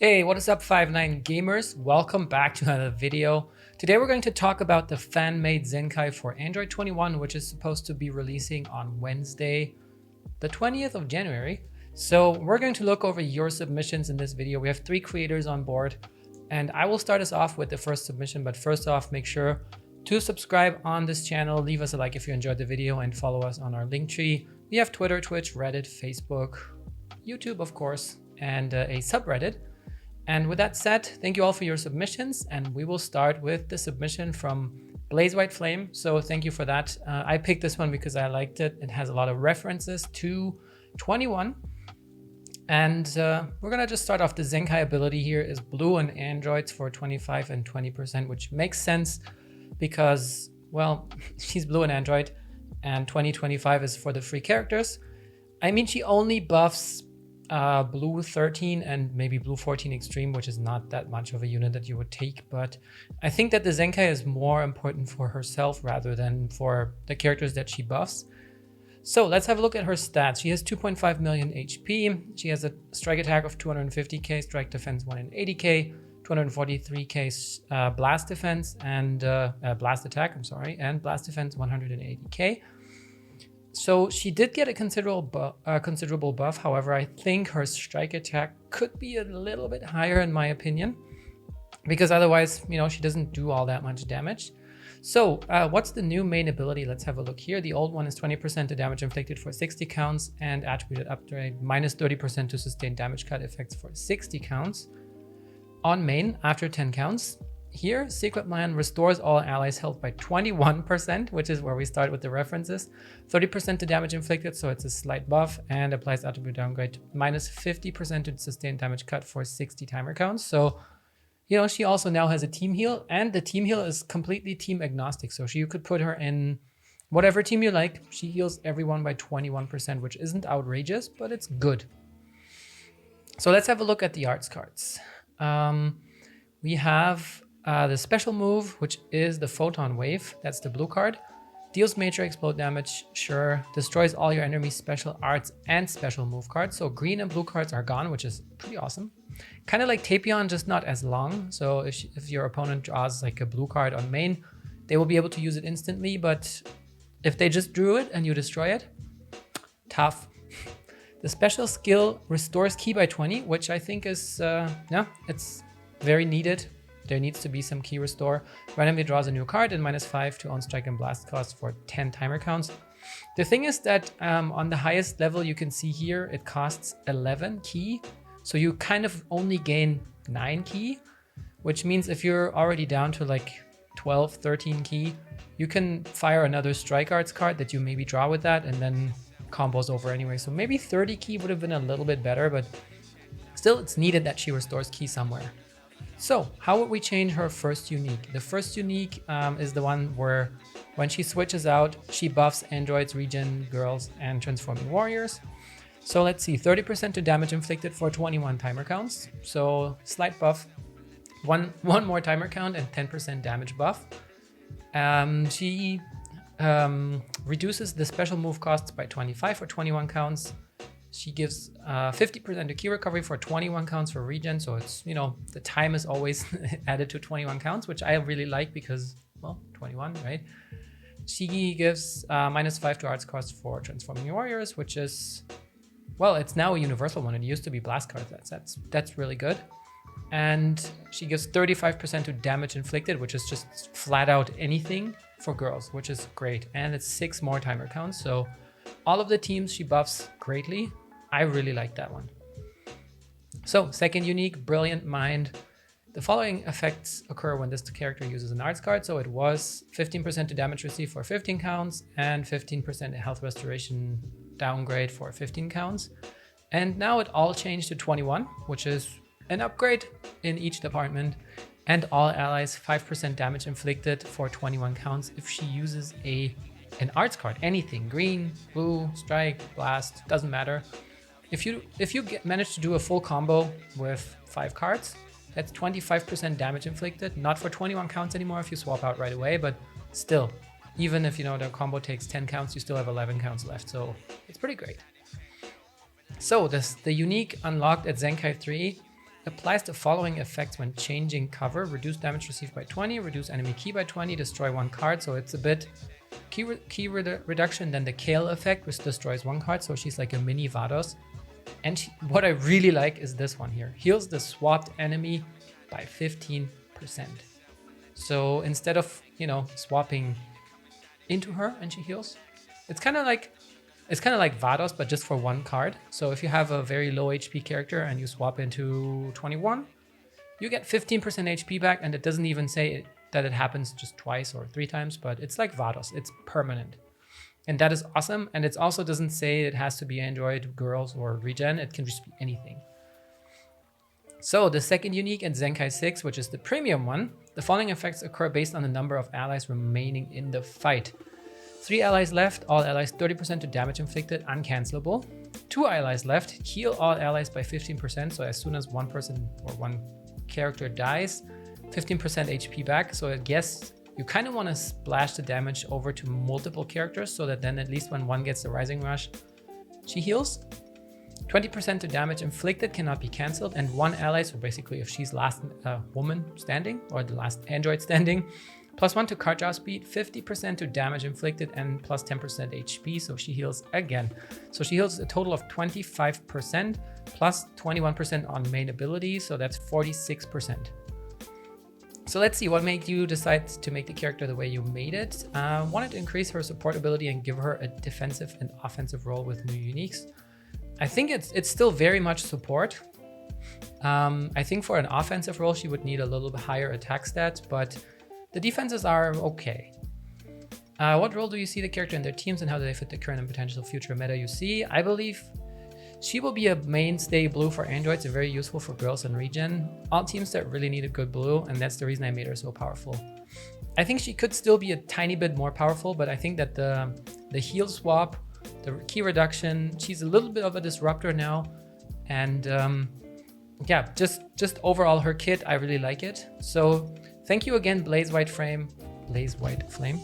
Hey, what is up 5-9 gamers? Welcome back to another video. Today we're going to talk about the fan-made Zenkai for Android 21, which is supposed to be releasing on Wednesday, the 20th of January. So we're going to look over your submissions in this video. We have 3 creators on board, and I will start us off with the first submission. But first off, make sure to subscribe on this channel, leave us a like if you enjoyed the video, and follow us on our link tree. We have Twitter, Twitch, Reddit, Facebook, YouTube, of course, and a subreddit. And with that said, thank you all for your submissions, and we will start with the submission from Blaze whiteflame. So thank you for that. I picked this one because I liked it. It has a lot of references to 21. And we're gonna just start off. The Zenkai ability here is blue and androids for 25 and 20%, which makes sense because, well, she's blue and android, and 2025 is for the free characters. I mean, she only buffs blue 13 and maybe blue 14 extreme, which is not that much of a unit that you would take, but I think that the Zenkai is more important for herself rather than for the characters that she buffs. So let's have a look at her stats. She has 2.5 million HP. She has a strike attack of 250k, strike defense 180k, 243k blast defense, and blast attack, I'm sorry, and blast defense 180k. So she did get a considerable buff. However, I think her strike attack could be a little bit higher in my opinion, because otherwise, you know, she doesn't do all that much damage. So what's the new main ability? Let's have a look here. The old one is 20% to damage inflicted for 60 counts and attributed upgrade minus 30% to sustain damage cut effects for 60 counts. On main, after 10 counts. Here, Secret Man restores all allies' health by 21%, which is where we start with the references. 30% to damage inflicted, so it's a slight buff, and applies attribute downgrade minus 50% to sustain damage cut for 60 timer counts. So, you know, she also now has a team heal, and the team heal is completely team agnostic. So you could put her in whatever team you like. She heals everyone by 21%, which isn't outrageous, but it's good. So let's have a look at the arts cards. We have the special move, which is the photon wave. That's the blue card. Deals major explode damage, sure. Destroys all your enemies' special arts and special move cards. So green and blue cards are gone, which is pretty awesome. Kind of like Tapion, just not as long. So if your opponent draws like a blue card on main, they will be able to use it instantly. But if they just drew it and you destroy it, tough. The special skill restores ki by 20, which I think is, yeah, it's very needed. There needs to be some key restore. Randomly draws a new card and minus 5 to own strike and blast cost for 10 timer counts. The thing is that on the highest level, you can see here, it costs 11 key. So you kind of only gain 9 key, which means if you're already down to like 12, 13 key, you can fire another strike arts card that you maybe draw with that, and then combos over anyway. So maybe 30 key would have been a little bit better, but still it's needed that she restores key somewhere. So how would we change her first unique? The first unique is the one where when she switches out, she buffs androids, regen, girls, and transforming warriors. So let's see, 30% to damage inflicted for 21 timer counts. So slight buff, one more timer count and 10% damage buff. She reduces the special move costs by 25 for 21 counts. She gives 50% to key recovery for 21 counts for regen. So it's, you know, the time is always added to 21 counts, which I really like because, well, 21, right? She gives minus 5 to arts cost for transforming warriors, which is, well, it's now a universal one. It used to be blast cards. That's really good. And she gives 35% to damage inflicted, which is just flat out anything for girls, which is great. And it's 6 more timer counts. So all of the teams she buffs greatly. I really like that one. So second unique, Brilliant Mind. The following effects occur when this character uses an arts card. So it was 15% to damage received for 15 counts and 15% health restoration downgrade for 15 counts. And now it all changed to 21, which is an upgrade in each department. And all allies 5% damage inflicted for 21 counts if she uses an arts card, anything, green, blue, strike, blast, doesn't matter. If you manage to do a full combo with 5 cards, that's 25% damage inflicted, not for 21 counts anymore if you swap out right away, but still, even if, you know, the combo takes 10 counts, you still have 11 counts left, so it's pretty great. So the unique unlocked at Zenkai 3 Applies the following effects when changing cover: reduce damage received by 20, reduce enemy key by 20, destroy one card. So it's a bit key reduction. Then the Kale effect, which destroys one card. So she's like a mini Vados. And what I really like is this one here. Heals the swapped enemy by 15%. So instead of, you know, swapping into her and she heals, it's kind of like Vados, but just for one card. So if you have a very low HP character and you swap into 21, you get 15% HP back, and it doesn't even say that it happens just twice or 3 times, but it's like Vados, it's permanent. And that is awesome. And it also doesn't say it has to be Android, girls, or regen. It can just be anything. So the second unique in Zenkai 6, which is the premium one, the following effects occur based on the number of allies remaining in the fight. 3 allies left, all allies 30% to damage inflicted, uncancelable. 2 allies left, heal all allies by 15%. So as soon as one person or one character dies, 15% HP back. So I guess you kind of want to splash the damage over to multiple characters so that then at least when one gets the Rising Rush, she heals. 20% to damage inflicted cannot be cancelled, and 1 ally, so basically if she's last woman standing or the last android standing, +1 to card draw speed, 50% to damage inflicted, and plus 10% HP, so she heals again. So she heals a total of 25% plus 21% on main ability, so that's 46%. So let's see, what made you decide to make the character the way you made it? Wanted to increase her support ability and give her a defensive and offensive role with new uniques. I think it's still very much support. I think for an offensive role, she would need a little bit higher attack stats, but the defenses are okay. What role do you see the character in their teams, and how do they fit the current and potential future meta you see? I believe she will be a mainstay blue for androids and very useful for girls and regen. All teams that really need a good blue, and that's the reason I made her so powerful. I think she could still be a tiny bit more powerful, but I think that the heal swap, the key reduction, she's a little bit of a disruptor now. And yeah, just overall her kit, I really like it. So thank you again, Blaze Whiteflame,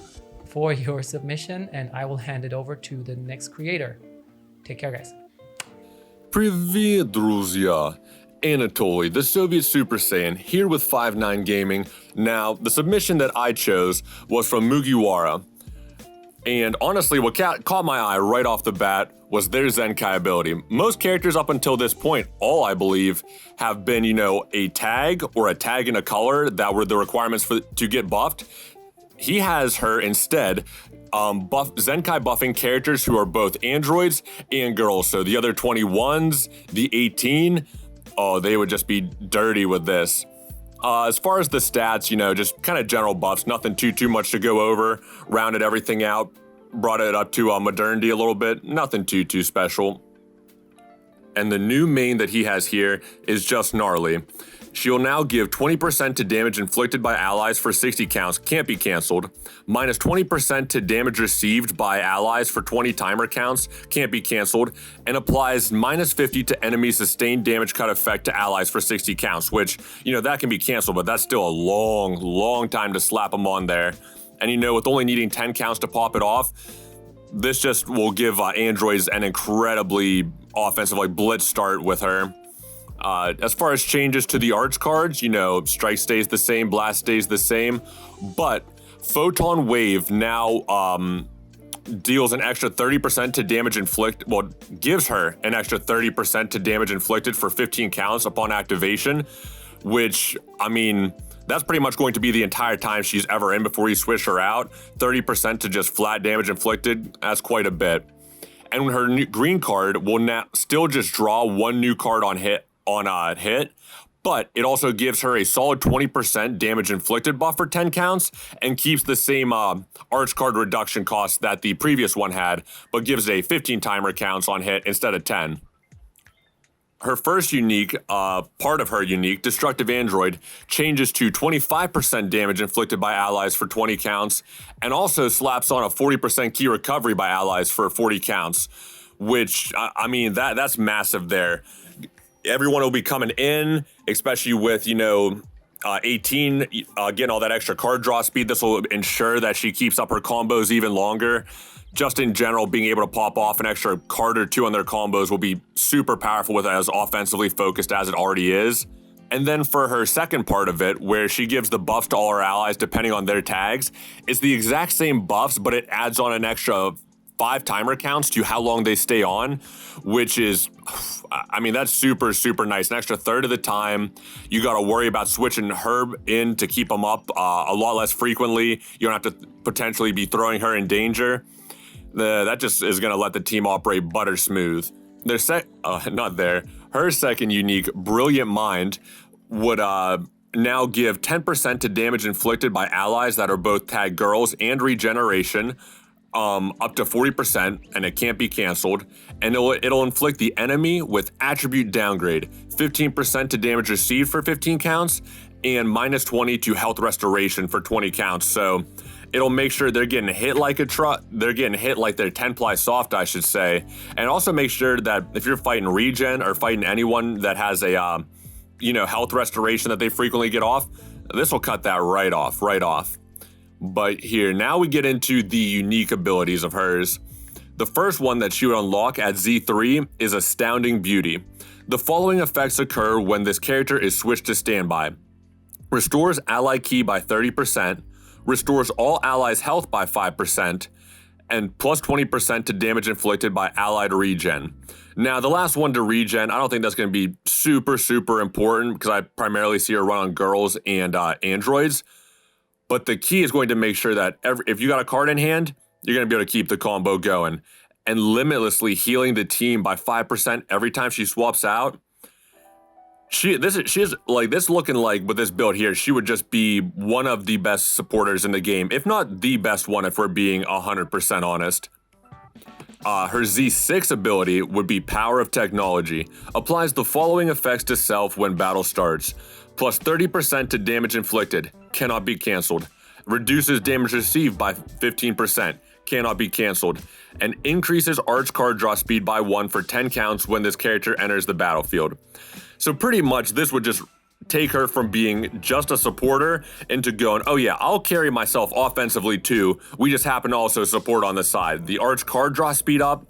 for your submission, and I will hand it over to the next creator. Take care, guys. Привет, друзья! Anatoly, the Soviet Super Saiyan, here with 5-9 Gaming. Now, the submission that I chose was from Mugiwara. And honestly, what caught my eye right off the bat was their Zenkai ability. Most characters up until this point, all I believe, have been, a tag or a tag in a color that were the requirements to get buffed. He has her instead Zenkai buffing characters who are both androids and girls. So the other 21s, the 18, oh, they would just be dirty with this. As far as the stats, just kind of general buffs, nothing too much to go over. Rounded everything out, brought it up to modernity a little bit, nothing too special. And the new main that he has here is just gnarly. She'll now give 20% to damage inflicted by allies for 60 counts, can't be cancelled, minus 20% to damage received by allies for 20 timer counts, can't be cancelled, and applies minus 50 to enemy sustained damage cut effect to allies for 60 counts, which, that can be cancelled, but that's still a long time to slap them on there. And with only needing 10 counts to pop it off, this just will give androids an incredibly offensive, blitz start with her. As far as changes to the arch cards, strike stays the same, blast stays the same, but Photon Wave now deals an extra 30% to damage inflicted, gives her an extra 30% to damage inflicted for 15 counts upon activation, which, that's pretty much going to be the entire time she's ever in before you switch her out. 30% to just flat damage inflicted, that's quite a bit. And her new green card will now still just draw one new card on hit, but it also gives her a solid 20% damage inflicted buff for 10 counts and keeps the same arch card reduction cost that the previous one had, but gives a 15 timer counts on hit instead of 10. Her first unique, part of her unique, Destructive Android, changes to 25% damage inflicted by allies for 20 counts, and also slaps on a 40% key recovery by allies for 40 counts, which, that's massive there. Everyone will be coming in, especially with, 18, getting all that extra card draw speed. This will ensure that she keeps up her combos even longer. Just in general, being able to pop off an extra card or two on their combos will be super powerful with it as offensively focused as it already is. And then for her second part of it, where she gives the buffs to all her allies depending on their tags, it's the exact same buffs, but it adds on an extra 5 timer counts to how long they stay on, which is, I mean, that's super, super nice. An extra third of the time. You got to worry about switching Herb in to keep them up a lot less frequently. You don't have to potentially be throwing her in danger. That just is going to let the team operate butter smooth. Her second unique, Brilliant Mind, would now give 10% to damage inflicted by allies that are both tagged girls and regeneration, up to 40%, and it can't be canceled. And it'll inflict the enemy with attribute downgrade, 15% to damage received for 15 counts, and minus 20 to health restoration for 20 counts. So it'll make sure they're getting hit like they're getting hit like they're 10-ply soft, I should say. And also make sure that if you're fighting regen or fighting anyone that has a health restoration that they frequently get off, this will cut that right off. But here, now we get into the unique abilities of hers. The first one that she would unlock at Z3 is Astounding Beauty. The following effects occur when this character is switched to standby. Restores ally ki by 30%, restores all allies' health by 5%, and plus 20% to damage inflicted by allied regen. Now, the last one to regen, I don't think that's going to be super, super important because I primarily see her run on girls and androids. But the key is going to make sure that if you got a card in hand, you're going to be able to keep the combo going. And limitlessly healing the team by 5% every time she swaps out. She's like this, looking like with this build here, she would just be one of the best supporters in the game, if not the best one, if we're being 100% honest. Her Z6 ability would be Power of Technology. Applies the following effects to self when battle starts. Plus 30% to damage inflicted. Cannot be canceled. Reduces damage received by 15%. Cannot be canceled. And increases arch card draw speed by 1 for 10 counts when this character enters the battlefield. So pretty much this would just take her from being just a supporter into going, oh yeah, I'll carry myself offensively too. We just happen to also support on the side. The arch card draw speed up,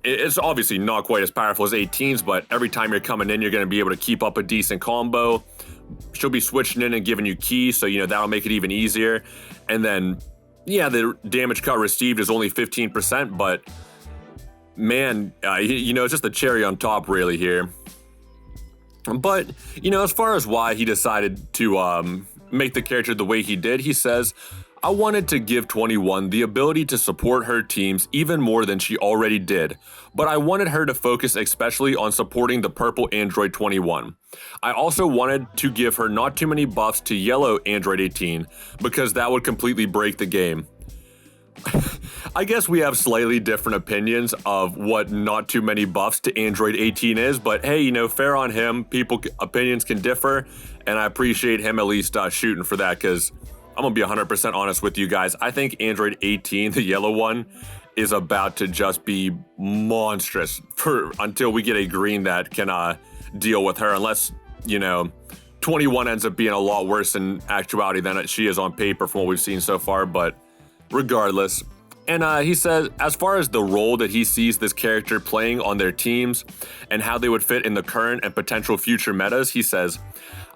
it's obviously not quite as powerful as 18's, but every time you're coming in, you're going to be able to keep up a decent combo. She'll be switching in and giving you keys, so that'll make it even easier. And then, yeah, the damage cut received is only 15%, but man, it's just the cherry on top really here. But, as far as why he decided to make the character the way he did, he says, I wanted to give 21 the ability to support her teams even more than she already did, but I wanted her to focus especially on supporting the purple Android 21. I also wanted to give her not too many buffs to yellow Android 18, because that would completely break the game. I guess we have slightly different opinions of what not too many buffs to Android 18 is, but hey, fair on him. Opinions can differ, and I appreciate him at least shooting for that, because I'm gonna be 100% honest with you guys. I think Android 18, the yellow one, is about to just be monstrous until we get a green that can deal with her, unless 21 ends up being a lot worse in actuality than she is on paper from what we've seen so far, but regardless. And he says, as far as the role that he sees this character playing on their teams and how they would fit in the current and potential future metas, he says,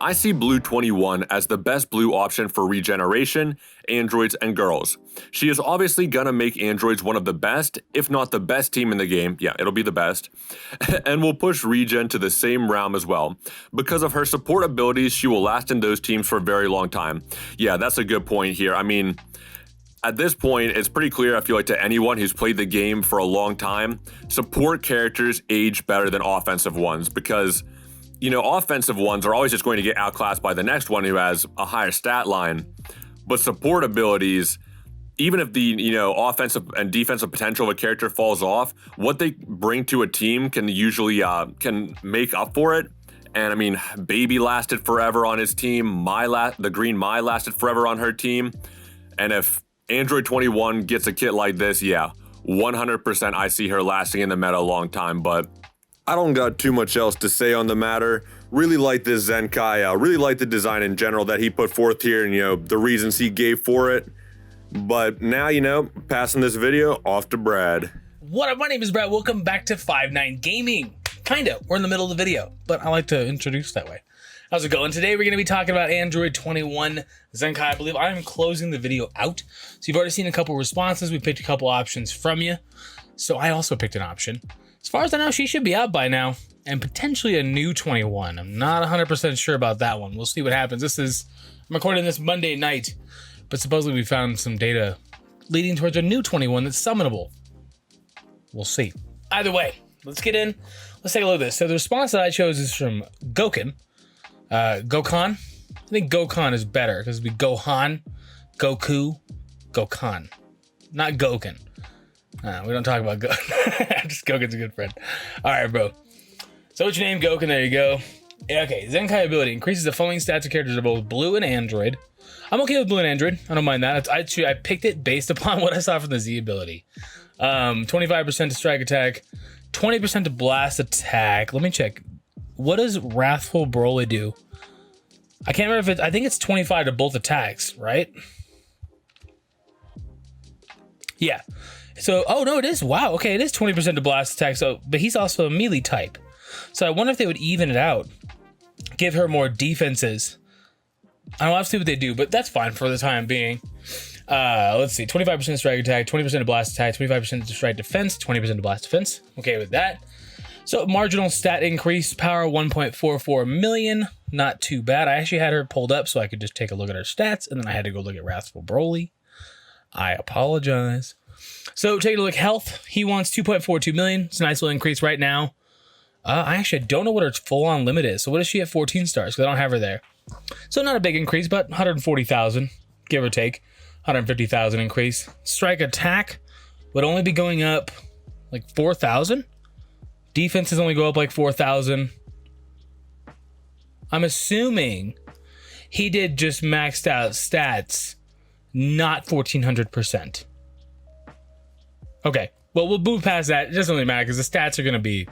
I see Blue 21 as the best blue option for regeneration, androids, and girls. She is obviously gonna make androids one of the best, if not the best team in the game. Yeah, it'll be the best. And will push regen to the same realm as well. Because of her support abilities, she will last in those teams for a very long time. Yeah, that's a good point here. I mean, at this point, it's pretty clear, I feel like, to anyone who's played the game for a long time, support characters age better than offensive ones because, offensive ones are always just going to get outclassed by the next one who has a higher stat line. But support abilities, even if the, offensive and defensive potential of a character falls off, what they bring to a team can usually can make up for it. And I mean, Baby lasted forever on his team. The green Mai lasted forever on her team. And if Android 21 gets a kit like this, yeah, 100% I see her lasting in the meta a long time, but I don't got too much else to say on the matter. Really like this Zenkai, really like the design in general that he put forth here and, the reasons he gave for it. But now, passing this video off to Brad. What up, my name is Brad. Welcome back to 5-9 Gaming. Kinda, we're in the middle of the video, but I like to introduce that way. How's it going? Today we're going to be talking about Android 21 Zenkai. I believe I'm closing the video out. So you've already seen a couple responses. We picked a couple options from you. So I also picked an option. As far as I know, she should be out by now. And potentially a new 21. I'm not 100% sure about that one. We'll see what happens. I'm recording this Monday night. But supposedly we found some data leading towards a new 21 that's summonable. We'll see. Either way, let's get in. Let's take a look at this. So the response that I chose is from Gokan. Gokan? I think Gokan is better because it'd be Gohan, Goku, Gokan. Not Gokan. We don't talk about Gokan. Just Gokan's a good friend. All right, bro. So what's your name? Gokan, there you go. Okay, Zenkai ability increases the following stats of characters of both Blue and Android. I'm okay with Blue and Android. I don't mind that. I picked it based upon what I saw from the Z ability. 25% to strike attack, 20% to blast attack. Let me check. What does Wrathful Broly do? I can't remember if I think it's 25 to both attacks, right? Yeah. So, oh no, it is. Wow. Okay, it is 20% to blast attack. So, but he's also a melee type. So I wonder if they would even it out, give her more defenses. I don't have to see what they do, but that's fine for the time being. Let's see, 25% strike attack, 20% to blast attack, 25% to strike defense, 20% to blast defense. Okay with that. So marginal stat increase, power 1.44 million. Not too bad. I actually had her pulled up so I could just take a look at her stats, and then I had to go look at Wrathful Broly. I apologize. So taking a look, health, he wants 2.42 million. It's a nice little increase right now. I actually don't know what her full-on limit is. So what is she at 14 stars? Because I don't have her there. So not a big increase, but 140,000, give or take. 150,000 increase. Strike attack would only be going up like 4,000. Defenses only go up like 4,000. I'm assuming he did just maxed out stats, not 1,400%. Okay, well, we'll move past that. It doesn't really matter because the stats are going to be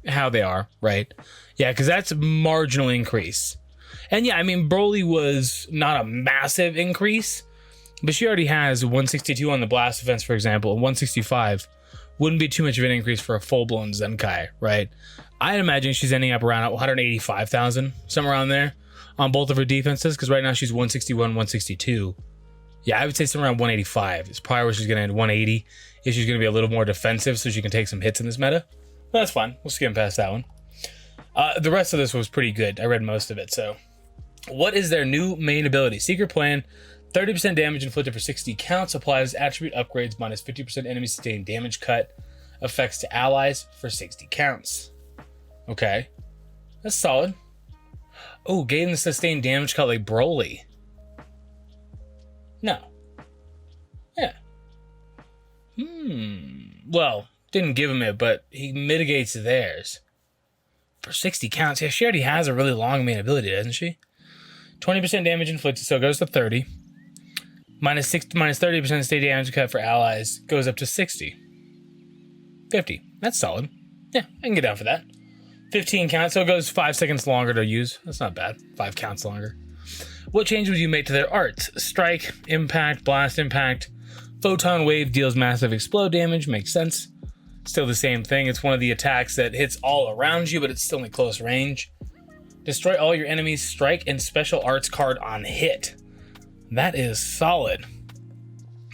how they are, right? Yeah, because that's marginal increase. And yeah, I mean, Broly was not a massive increase, but she already has 162 on the blast defense, for example, and 165. Wouldn't be too much of an increase for a full-blown Zenkai, right? I'd imagine she's ending up around 185,000, somewhere around there, on both of her defenses, because right now she's 161, 162. Yeah, I would say somewhere around 185. It's probably where she's going to end 180, if she's going to be a little more defensive so she can take some hits in this meta. But that's fine. We'll skim past that one. The rest of this was pretty good. I read most of it, so. What is their new main ability? Secret Plan, 30% damage inflicted for 60 counts, applies attribute upgrades minus 50% enemy sustained damage cut, effects to allies for 60 counts. Okay, that's solid. Oh, gave them the sustained damage cut like Broly. No. Yeah. Well, didn't give him it, but he mitigates theirs. For 60 counts, yeah, she already has a really long main ability, doesn't she? 20% damage inflicted, so it goes to 30. Minus 30% state damage cut for allies goes up to 60. 50. That's solid. Yeah, I can get down for that. 15 counts, so it goes 5 seconds longer to use. That's not bad. 5 counts longer. What change would you make to their arts? Strike, impact, blast impact. Photon wave deals massive explode damage. Makes sense. Still the same thing. It's one of the attacks that hits all around you, but it's still in close range. Destroy all your enemies' strike and special arts card on hit. That is solid.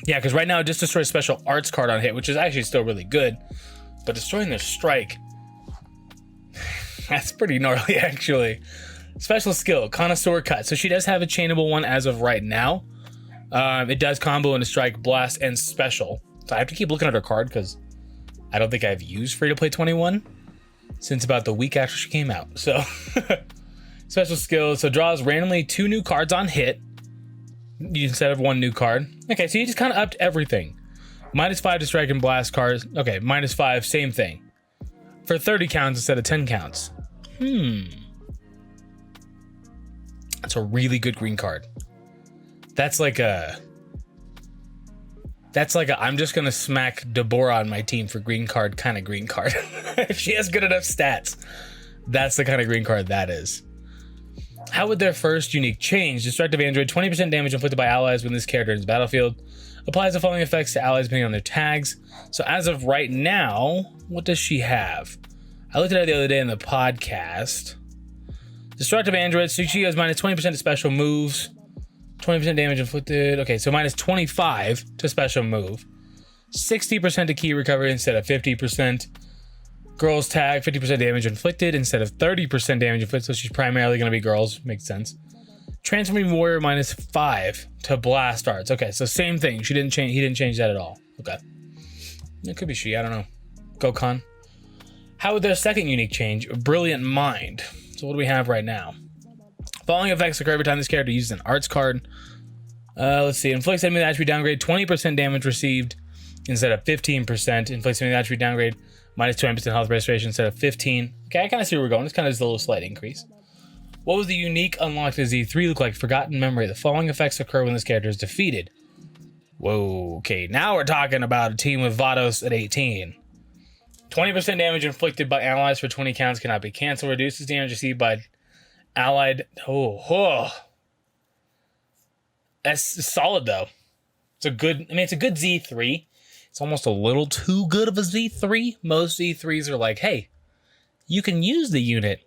Yeah, because right now it just destroys special arts card on hit, which is actually still really good. But destroying their strike, that's pretty gnarly, actually. Special skill, Connoisseur Cut. So she does have a chainable one as of right now. It does combo into strike, blast, and special. So I have to keep looking at her card because I don't think I've used Free to Play 21 since about the week after she came out. So special skill, so draws randomly 2 new cards on hit instead of 1 new card. Okay, so you just kind of upped everything. -5 to strike and blast cards. Okay, -5, same thing. For 30 counts instead of 10 counts. That's a really good green card. That's like a I'm just gonna smack Deborah on my team for green card kind of green card. If she has good enough stats, that's the kind of green card that is. How would their first unique change? Destructive Android, 20% damage inflicted by allies when this character is battlefield. Applies the following effects to allies depending on their tags. So as of right now, what does she have? I looked at it the other day in the podcast. Destructive android. So she goes minus 20% to special moves. 20% damage inflicted. Okay, so minus 25 to special move. 60% to key recovery instead of 50%. Girls tag, 50% damage inflicted instead of 30% damage inflicted. So she's primarily going to be girls. Makes sense. Transforming warrior minus 5 to blast arts. Okay, so same thing. She didn't change. He didn't change that at all. Okay, it could be she. I don't know. Gokan. How would their second unique change? Brilliant Mind. So what do we have right now? Following effects occur every time this character uses an arts card. Let's see. Inflicts enemy attribute downgrade 20% damage received instead of 15%. Inflicts enemy attribute downgrade minus 20% health restoration instead of 15. Okay, I kind of see where we're going. It's kind of just a little slight increase. What was the unique unlocked as Z3 look like? Forgotten memory. The following effects occur when this character is defeated. Whoa. Okay, now we're talking about a team with Vados at 18. 20% damage inflicted by allies for 20 counts cannot be canceled. Reduces damage received by allied. Oh. That's solid though. It's a good. I mean, it's a good Z3. It's almost a little too good of a Z3. Most Z3s are like, hey, you can use the unit,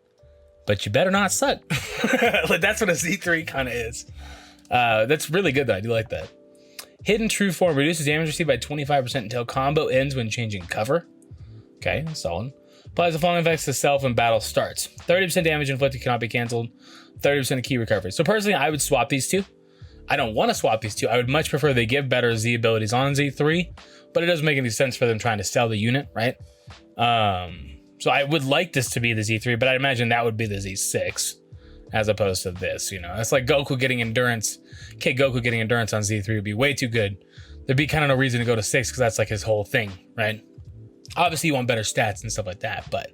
but you better not suck. Like, that's what a Z3 kind of is. That's really good though. I do like that. Hidden True Form reduces damage received by 25% until combo ends when changing cover. Okay, solid. Applies the following effects to self when battle starts. 30% damage inflicted cannot be canceled. 30% of key recovery. So personally, I would swap these two. I don't want to swap these two. I would much prefer they give better Z abilities on Z3, but it doesn't make any sense for them trying to sell the unit, right? So I would like this to be the Z3, but I imagine that would be the Z6 as opposed to this, you know? It's like Goku getting endurance. Okay, Goku getting endurance on Z3 would be way too good. There'd be kind of no reason to go to 6 because that's like his whole thing, right? Obviously, you want better stats and stuff like that, but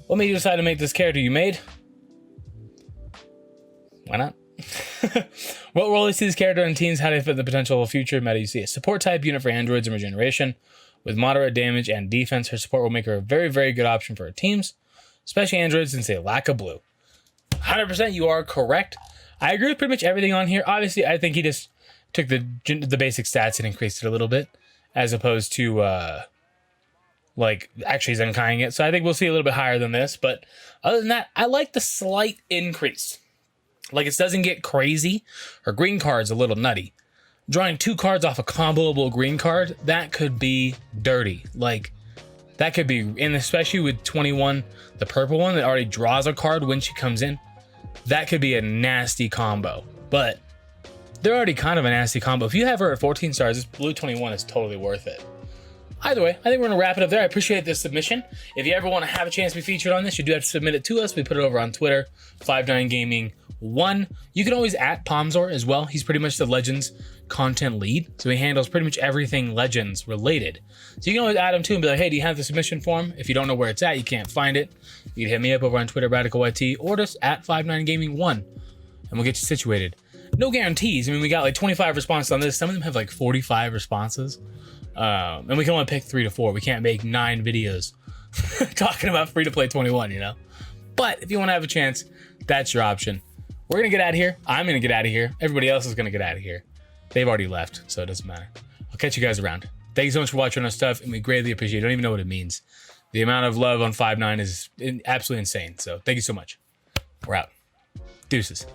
what made you decide to make this character you made? Why not? What role do you see this character in teams? How do you fit the potential future meta you see? A support type unit for androids and regeneration. With moderate damage and defense, her support will make her a very, very good option for her teams, especially androids since they lack a blue. 100% you are correct. I agree with pretty much everything on here. Obviously, I think he just took the basic stats and increased it a little bit, as opposed to like actually Zenkaiing it. So I think we'll see a little bit higher than this. But other than that, I like the slight increase. Like, it doesn't get crazy. Her green card's a little nutty. Drawing 2 cards off a comboable green card, that could be dirty. Like, that could be, and especially with 21, the purple one that already draws a card when she comes in, that could be a nasty combo. But they're already kind of a nasty combo. If you have her at 14 stars, this blue 21 is totally worth it. Either way, I think we're going to wrap it up there. I appreciate this submission. If you ever want to have a chance to be featured on this, you do have to submit it to us. We put it over on Twitter, 59gaming1. You can always at Pomzor as well. He's pretty much the Legends content lead. So he handles pretty much everything Legends related. So you can always add him too and be like, hey, do you have the submission form? If you don't know where it's at, you can't find it, you can hit me up over on Twitter, RadicalYT, or just at 59gaming1, and we'll get you situated. No guarantees. I mean, we got like 25 responses on this. Some of them have like 45 responses. And we can only pick 3 to 4. We can't make 9 videos talking about free-to-play 21, you know? But if you want to have a chance, that's your option. We're going to get out of here. I'm going to get out of here. Everybody else is going to get out of here. They've already left, so it doesn't matter. I'll catch you guys around. Thank you so much for watching our stuff, and we greatly appreciate it. I don't even know what it means. The amount of love on 5.9 is absolutely insane, so thank you so much. We're out. Deuces.